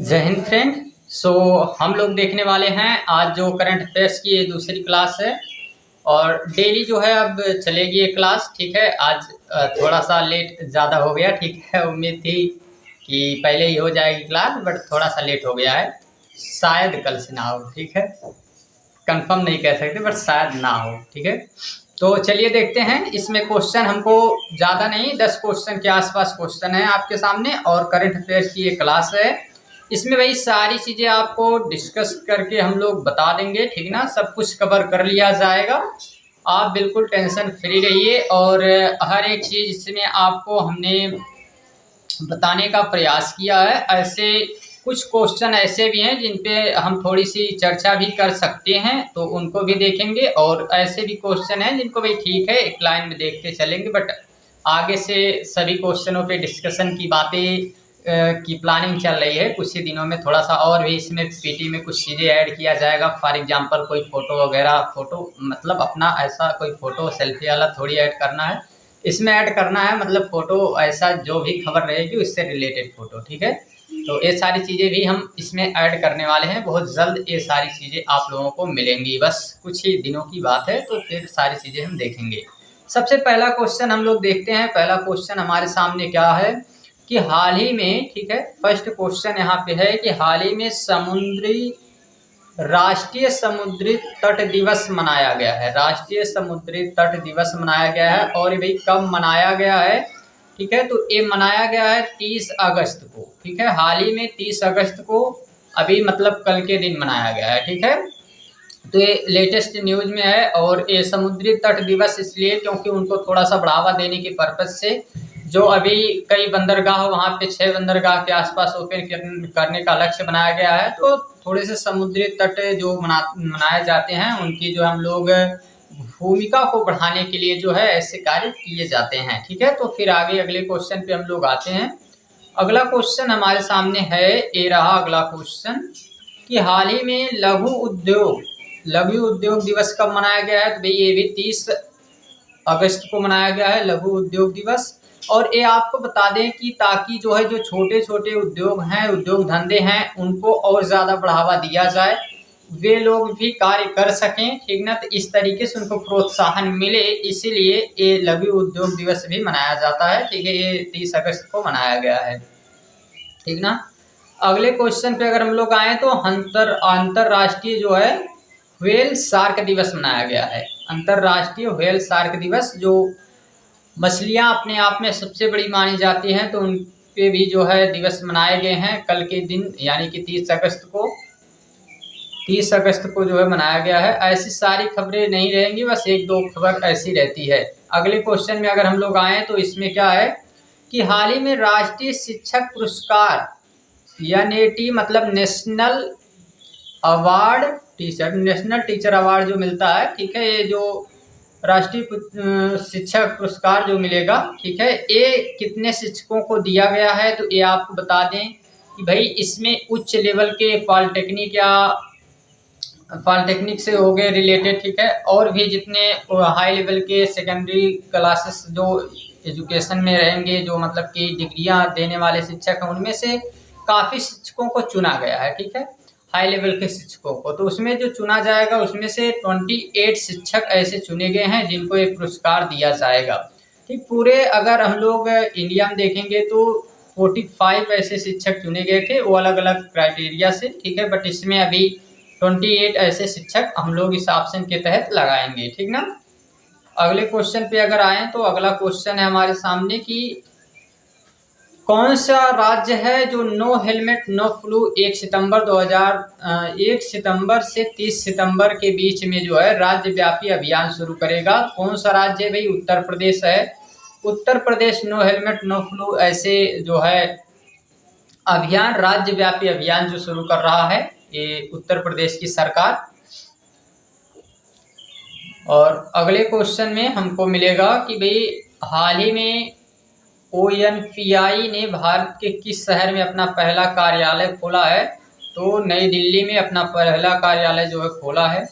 जय हिंद फ्रेंड। सो हम लोग देखने वाले हैं आज जो करंट अफेयर्स की ये दूसरी क्लास है और डेली जो है अब चलेगी ये क्लास। ठीक है, आज थोड़ा सा लेट ज़्यादा हो गया। ठीक है, उम्मीद थी कि पहले ही हो जाएगी क्लास बट थोड़ा सा लेट हो गया है। शायद कल से ना हो, ठीक है, कंफर्म नहीं कह सकते बट शायद ना हो। ठीक है, तो चलिए देखते हैं। इसमें क्वेश्चन हमको ज़्यादा नहीं, 10 क्वेश्चन के आसपास क्वेश्चन है आपके सामने और करंट अफेयर्स की ये क्लास है। इसमें भाई सारी चीज़ें आपको डिस्कस करके हम लोग बता देंगे, ठीक ना, सब कुछ कवर कर लिया जाएगा। आप बिल्कुल टेंशन फ्री रहिए और हर एक चीज़ इसमें आपको हमने बताने का प्रयास किया है। ऐसे कुछ क्वेश्चन ऐसे भी हैं जिन पे हम थोड़ी सी चर्चा भी कर सकते हैं, तो उनको भी देखेंगे। और ऐसे भी क्वेश्चन हैं जिनको भाई ठीक है एक लाइन में देखते चलेंगे, बट आगे से सभी क्वेश्चनों पे डिस्कशन की बातें की प्लानिंग चल रही है। कुछ ही दिनों में थोड़ा सा और भी इसमें पीटी में कुछ चीज़ें ऐड किया जाएगा। फॉर एग्जांपल कोई फ़ोटो वगैरह, फ़ोटो मतलब अपना ऐसा कोई फ़ोटो सेल्फी वाला थोड़ी ऐड करना है, इसमें ऐड करना है मतलब फ़ोटो ऐसा जो भी खबर रहेगी उससे रिलेटेड फ़ोटो। ठीक है, तो ये सारी चीज़ें भी हम इसमें ऐड करने वाले हैं। बहुत जल्द ये सारी चीज़ें आप लोगों को मिलेंगी, बस कुछ ही दिनों की बात है, तो फिर सारी चीज़ें हम देखेंगे। सबसे पहला क्वेश्चन हम लोग देखते हैं। पहला क्वेश्चन हमारे सामने क्या है कि हाल ही में, ठीक है, फर्स्ट क्वेश्चन यहाँ पे है कि हाल ही में राष्ट्रीय समुद्री तट दिवस मनाया गया है। राष्ट्रीय समुद्री तट दिवस मनाया गया है और ये भाई कब मनाया गया है? ठीक है, तो ये मनाया गया है 30 अगस्त को। ठीक है, हाल ही में 30 अगस्त को, अभी मतलब कल के दिन मनाया गया है। ठीक है, तो ये लेटेस्ट न्यूज में है। और ये समुद्री तट दिवस इसलिए क्योंकि उनको थोड़ा सा बढ़ावा देने के पर्पज से जो अभी कई बंदरगाह, वहाँ पे 6 बंदरगाह के आसपास ओपन करने का लक्ष्य बनाया गया है। तो थोड़े से समुद्री तट जो मनाए जाते हैं उनकी जो हम लोग भूमिका को बढ़ाने के लिए जो है ऐसे कार्य किए जाते हैं। ठीक है, तो फिर आगे अगले क्वेश्चन पे हम लोग आते हैं। अगला क्वेश्चन हमारे सामने है, ये रहा अगला क्वेश्चन कि हाल ही में लघु उद्योग दिवस कब मनाया गया है? तो भाई ये भी 30 अगस्त को मनाया गया है लघु उद्योग दिवस। और ये आपको बता दें कि ताकि जो है जो छोटे छोटे उद्योग हैं, उद्योग धंधे हैं, उनको और ज़्यादा बढ़ावा दिया जाए, वे लोग भी कार्य कर सकें, ठीक ना, तो इस तरीके से उनको प्रोत्साहन मिले, इसीलिए ये लघु उद्योग दिवस भी मनाया जाता है। ठीक है, ये 30 अगस्त को मनाया गया है, ठीक ना। अगले क्वेश्चन पे अगर हम लोग आए तो अंतरराष्ट्रीय जो है व्हेल शार्क दिवस मनाया गया है। अंतरराष्ट्रीय व्हेल शार्क दिवस, जो मछलियां अपने आप में सबसे बड़ी मानी जाती हैं, तो उन पे भी जो है दिवस मनाए गए हैं कल के दिन, यानी कि 30 अगस्त को जो है मनाया गया है। ऐसी सारी खबरें नहीं रहेंगी, बस एक दो खबर ऐसी रहती है। अगले क्वेश्चन में अगर हम लोग आए तो इसमें क्या है कि हाल ही में राष्ट्रीय शिक्षक पुरस्कार NAT मतलब नेशनल टीचर अवार्ड जो मिलता है, ठीक है, ये जो राष्ट्रीय शिक्षक पुरस्कार जो मिलेगा, ठीक है, ये कितने शिक्षकों को दिया गया है? तो ये आपको बता दें कि भाई इसमें उच्च लेवल के पॉलिटेक्निक से हो गए रिलेटेड, ठीक है, और भी जितने हाई लेवल के सेकेंडरी क्लासेस जो एजुकेशन में रहेंगे, जो मतलब कि डिग्रियां देने वाले शिक्षक हैं, उनमें से काफ़ी शिक्षकों को चुना गया है। ठीक है, हाई लेवल के शिक्षकों को, तो उसमें जो चुना जाएगा उसमें से 28 शिक्षक ऐसे चुने गए हैं जिनको ये पुरस्कार दिया जाएगा। ठीक, पूरे अगर हम लोग इंडिया में देखेंगे तो 45 ऐसे शिक्षक चुने गए थे, वो अलग अलग क्राइटेरिया से, ठीक है, बट इसमें अभी 28 ऐसे शिक्षक हम लोग इस ऑप्शन के तहत लगाएंगे, ठीक ना। अगले क्वेश्चन पे अगर आए तो अगला क्वेश्चन है हमारे सामने कि कौन सा राज्य है जो नो हेलमेट नो फ्लू 1 सितंबर से 30 सितंबर के बीच में जो है राज्य व्यापी अभियान शुरू करेगा? कौन सा राज्य है? भाई उत्तर प्रदेश है। Uttar Pradesh no helmet no flu ऐसे जो है अभियान, राज्य व्यापी अभियान जो शुरू कर रहा है ये उत्तर प्रदेश की सरकार। और अगले क्वेश्चन में हमको मिलेगा कि भाई हाल ही में ONPI ने भारत के किस शहर में अपना पहला कार्यालय खोला है? तो नई दिल्ली में अपना पहला कार्यालय जो है खोला है।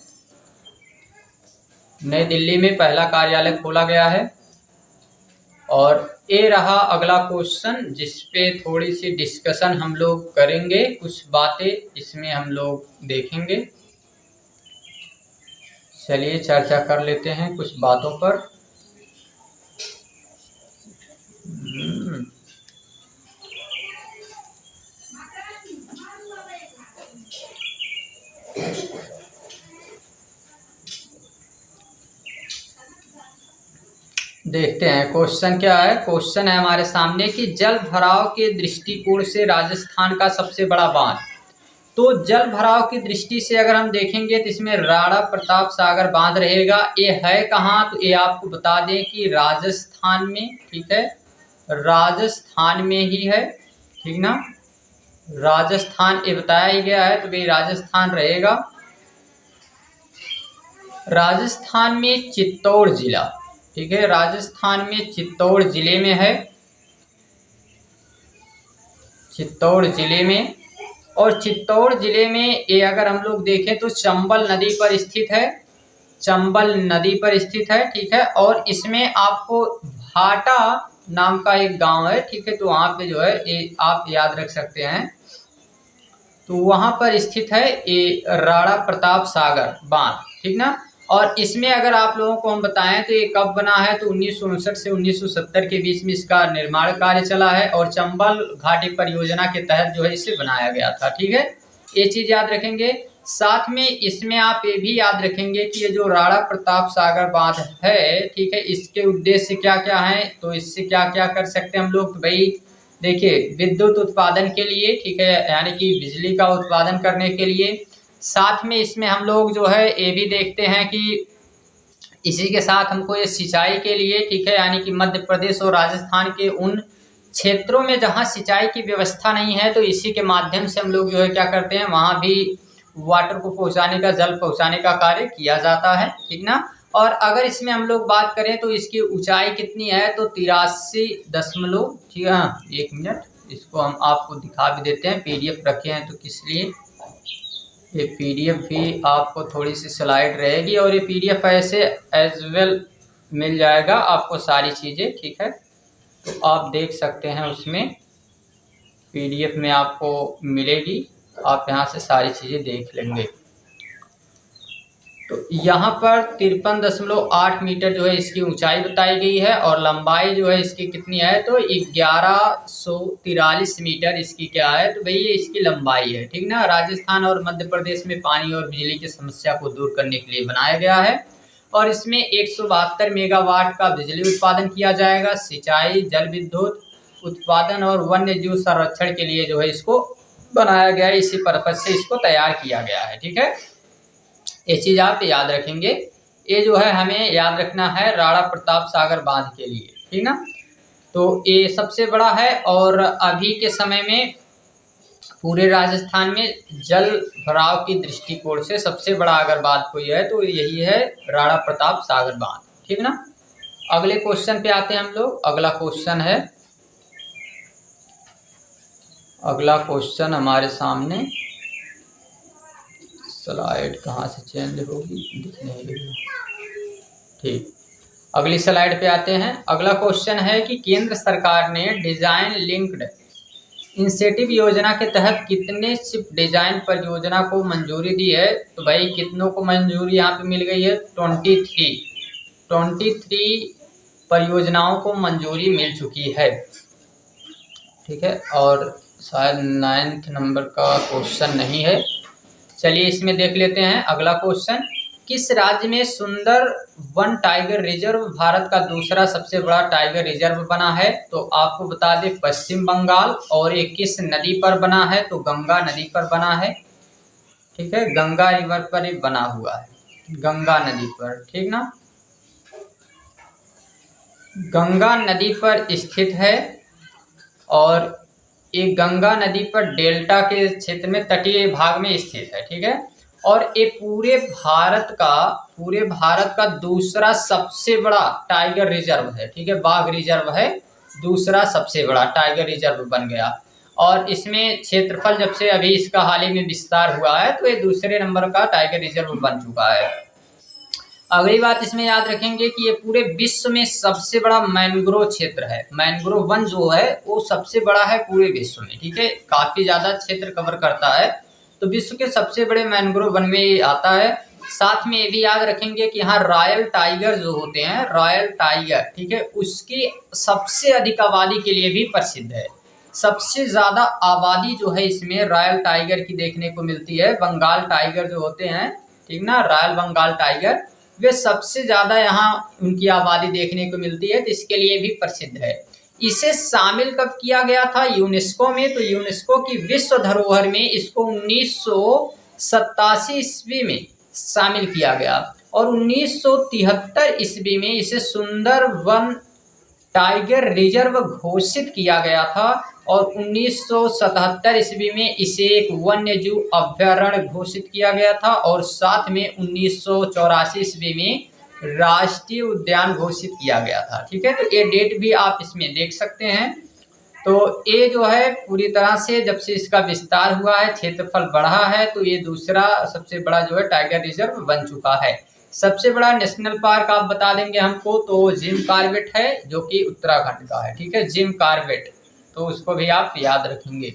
नई दिल्ली में पहला कार्यालय खोला गया है। और ये रहा अगला क्वेश्चन, जिसपे थोड़ी सी डिस्कशन हम लोग करेंगे, कुछ बातें इसमें हम लोग देखेंगे। चलिए चर्चा कर लेते हैं कुछ बातों पर। देखते हैं क्वेश्चन क्या है। क्वेश्चन है हमारे सामने कि जल भराव के दृष्टिकोण से राजस्थान का सबसे बड़ा बांध। तो जल भराव की दृष्टि से अगर हम देखेंगे तो इसमें राणा प्रताप सागर बांध रहेगा। ये है कहाँ, तो ये आपको बता दें कि राजस्थान में, ठीक है, राजस्थान में ही है, ठीक ना, राजस्थान ये बताया ही गया है, तो भाई राजस्थान रहेगा। राजस्थान में चित्तौड़ जिला, ठीक है, राजस्थान में चित्तौड़ जिले में है, चित्तौड़ जिले में। और चित्तौड़ जिले में ये अगर हम लोग देखें तो चंबल नदी पर स्थित है, चंबल नदी पर स्थित है, ठीक है। और इसमें आपको भाटा नाम का एक गांव है, ठीक है, तो वहाँ पे जो है ये आप याद रख सकते हैं, तो वहाँ पर स्थित है ये राणा प्रताप सागर बांध, ठीक ना। और इसमें अगर आप लोगों को हम बताएं तो ये कब बना है, तो 1959 से 1970 के बीच में इसका निर्माण कार्य चला है और चंबल घाटी परियोजना के तहत जो है इसे बनाया गया था, ठीक है। ये चीज याद रखेंगे। साथ में इसमें आप ये भी याद रखेंगे कि ये जो राणा प्रताप सागर बांध है, ठीक है, इसके उद्देश्य क्या क्या है, तो इससे क्या क्या कर सकते हैं हम लोग, तो भाई देखिए विद्युत उत्पादन के लिए, ठीक है, यानी कि बिजली का उत्पादन करने के लिए। साथ में इसमें हम लोग जो है ये भी देखते हैं कि इसी के साथ हमको ये सिंचाई के लिए, ठीक है, यानी कि मध्य प्रदेश और राजस्थान के उन क्षेत्रों में जहाँ सिंचाई की व्यवस्था नहीं है, तो इसी के माध्यम से हम लोग जो है क्या करते हैं, वहाँ भी वाटर को पहुँचाने का, जल पहुँचाने का कार्य किया जाता है, ठीक ना। और अगर इसमें हम लोग बात करें तो इसकी ऊंचाई कितनी है, तो 83 ठीक है, 1 मिनट, इसको हम आपको दिखा भी देते हैं, PDF रखे हैं तो किस लिए, ये PDF भी आपको थोड़ी सी स्लाइड रहेगी और ये PDF ऐसे एज वेल मिल जाएगा आपको सारी चीज़ें, ठीक है, तो आप देख सकते हैं, उसमें PDF में आपको मिलेगी, आप यहाँ से सारी चीज़ें देख लेंगे। तो यहाँ पर 53.8 मीटर जो है इसकी ऊंचाई बताई गई है और लंबाई जो है इसकी कितनी है, तो 1143 मीटर इसकी क्या है, तो भाई ये इसकी लंबाई है, ठीक ना। राजस्थान और मध्य प्रदेश में पानी और बिजली की समस्या को दूर करने के लिए बनाया गया है और इसमें 172 मेगावाट का बिजली उत्पादन किया जाएगा। सिंचाई, जल विद्युत उत्पादन और वन्य जीव संरक्षण के लिए जो है इसको बनाया गया है, इसी पर्पज से इसको तैयार किया गया है, ठीक है। ये चीज आप याद रखेंगे। ये जो है हमें याद रखना है राणा प्रताप सागर बांध के लिए, ठीक ना। तो ये सबसे बड़ा है और अभी के समय में पूरे राजस्थान में जल भराव की दृष्टिकोण से सबसे बड़ा अगर बात कोई है तो यही है राणा प्रताप सागर बांध, ठीक ना। अगले क्वेश्चन पे आते हैं हम लोग। अगला क्वेश्चन है, अगला क्वेश्चन हमारे सामने, स्लाइड कहाँ से चेंज होगी, दिख नहीं रही, ठीक, अगली स्लाइड पे आते हैं। अगला क्वेश्चन है कि केंद्र सरकार ने डिजाइन लिंक्ड इंसेंटिव योजना के तहत कितने शिप डिजाइन परियोजना को मंजूरी दी है, तो भाई कितनों को मंजूरी यहाँ पे मिल गई है, 23 परियोजनाओं को मंजूरी मिल चुकी है, ठीक है। और शायद 9th नंबर का क्वेश्चन नहीं है, चलिए इसमें देख लेते हैं। अगला क्वेश्चन, किस राज्य में सुंदर वन टाइगर रिजर्व भारत का दूसरा सबसे बड़ा टाइगर रिजर्व बना है, तो आपको बता दें पश्चिम बंगाल। और ये किस नदी पर बना है, तो गंगा नदी पर बना है, ठीक है, गंगा रिवर पर ये बना हुआ है, गंगा नदी पर, ठीक ना, गंगा नदी पर स्थित है और ये गंगा नदी पर डेल्टा के क्षेत्र में तटीय भाग में स्थित है, ठीक है। और ये पूरे भारत का दूसरा सबसे बड़ा टाइगर रिजर्व है, ठीक है, बाघ रिजर्व है, दूसरा सबसे बड़ा टाइगर रिजर्व बन गया। और इसमें क्षेत्रफल जब से अभी इसका हाल ही में विस्तार हुआ है तो ये दूसरे नंबर का टाइगर रिजर्व बन चुका है। अगली बात इसमें याद रखेंगे कि ये पूरे विश्व में सबसे बड़ा मैंग्रोव क्षेत्र है। मैंग्रोव वन जो है वो सबसे बड़ा है पूरे विश्व में, ठीक है, काफी ज्यादा क्षेत्र कवर करता है, तो विश्व के सबसे बड़े मैंग्रोव वन में ये आता है। साथ में ये भी याद रखेंगे कि यहाँ रॉयल टाइगर जो होते हैं, रॉयल टाइगर, ठीक है, उसकी सबसे अधिक आबादी के लिए भी प्रसिद्ध है। सबसे ज्यादा आबादी जो है इसमें रॉयल टाइगर की देखने को मिलती है। बंगाल टाइगर जो होते हैं, ठीक ना, रॉयल बंगाल टाइगर, वे सबसे ज्यादा यहाँ उनकी आबादी देखने को मिलती है, तो इसके लिए भी प्रसिद्ध है। इसे शामिल कब किया गया था यूनेस्को में? तो यूनेस्को की विश्व धरोहर में इसको 1987 ईस्वी में शामिल किया गया और 1973 ईस्वी में इसे सुंदरवन टाइगर रिजर्व घोषित किया गया था और 1977 ईस्वी में इसे एक वन्यजीव अभयारण्य घोषित किया गया था और साथ में 1984 ईस्वी में राष्ट्रीय उद्यान घोषित किया गया था, ठीक है। तो ये डेट भी आप इसमें देख सकते हैं। तो ये जो है पूरी तरह से जब से इसका विस्तार हुआ है, क्षेत्रफल बढ़ा है, तो ये दूसरा सबसे बड़ा जो है टाइगर रिजर्व बन चुका है। सबसे बड़ा नेशनल पार्क आप बता देंगे हमको, तो जिम कॉर्बेट है जो कि उत्तराखंड का है, ठीक है, जिम कॉर्बेट, तो उसको भी आप याद रखेंगे।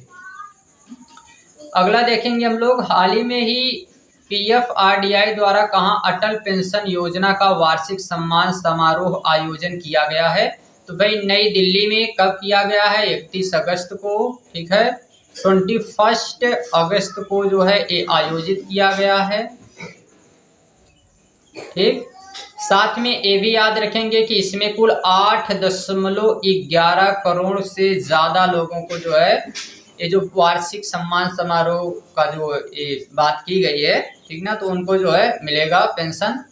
अगला देखेंगे हम लोग, हाल ही में ही PFRDI द्वारा कहाँ अटल पेंशन योजना का वार्षिक सम्मान समारोह आयोजन किया गया है? तो भाई नई दिल्ली में कब किया गया है? 31 अगस्त को, ठीक है, 21 अगस्त को जो है ये आयोजित किया गया है, ठीक। साथ में ये भी याद रखेंगे कि इसमें कुल 8.11 करोड़ से ज्यादा लोगों को जो है ये जो वार्षिक सम्मान समारोह का जो ये बात की गई है, ठीक ना, तो उनको जो है मिलेगा पेंशन।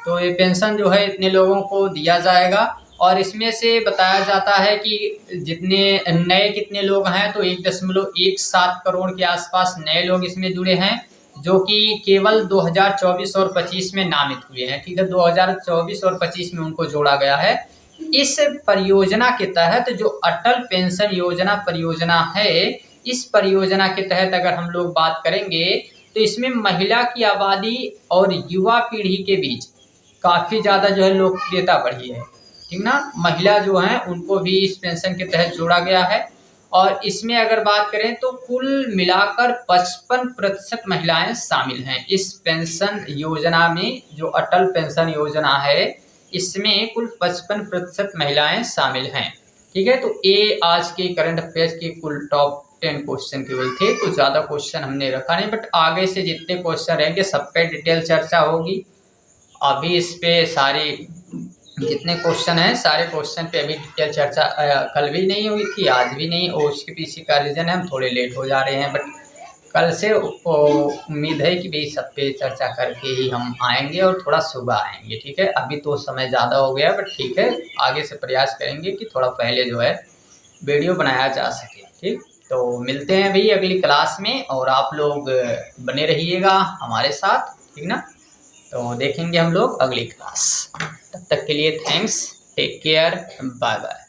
तो ये पेंशन जो है इतने लोगों को दिया जाएगा और इसमें से बताया जाता है कि जितने नए कितने लोग हैं, तो 1.17 करोड़ के आसपास नए लोग इसमें जुड़े हैं, जो कि केवल 2024 और 25 में नामित हुए हैं, ठीक है, 2024 और 25 में उनको जोड़ा गया है। इस परियोजना के तहत जो अटल पेंशन योजना परियोजना है, इस परियोजना के तहत अगर हम लोग बात करेंगे तो इसमें महिला की आबादी और युवा पीढ़ी के बीच काफी ज्यादा जो है लोकप्रियता बढ़ी है, ठीक ना। महिला जो हैं उनको भी इस पेंशन के तहत जोड़ा गया है और इसमें अगर बात करें तो कुल मिलाकर 55% महिलाएं शामिल हैं इस पेंशन योजना में। जो अटल पेंशन योजना है इसमें कुल 55% महिलाएं शामिल हैं, ठीक है। तो ये आज के करंट अफेयर्स के कुल टॉप 10 क्वेश्चन केवल थे, तो ज़्यादा क्वेश्चन हमने रखा नहीं, बट आगे से जितने क्वेश्चन रहेंगे सब पे डिटेल चर्चा होगी। अभी इस पे सारी जितने क्वेश्चन हैं सारे क्वेश्चन पे अभी डिटेल चर्चा कल भी नहीं हुई थी, आज भी नहीं, और उसके पीछे का रीज़न है हम थोड़े लेट हो जा रहे हैं, बट कल से उम्मीद है कि भाई सब पे चर्चा करके ही हम आएंगे और थोड़ा सुबह आएंगे, ठीक है। अभी तो समय ज़्यादा हो गया, बट ठीक है, आगे से प्रयास करेंगे कि थोड़ा पहले जो है वीडियो बनाया जा सके, ठीक। तो मिलते हैं भाई अगली क्लास में और आप लोग बने रहिएगा हमारे साथ, ठीक ना। तो देखेंगे हम लोग अगली क्लास, तब तक के लिए thanks, take care, bye bye.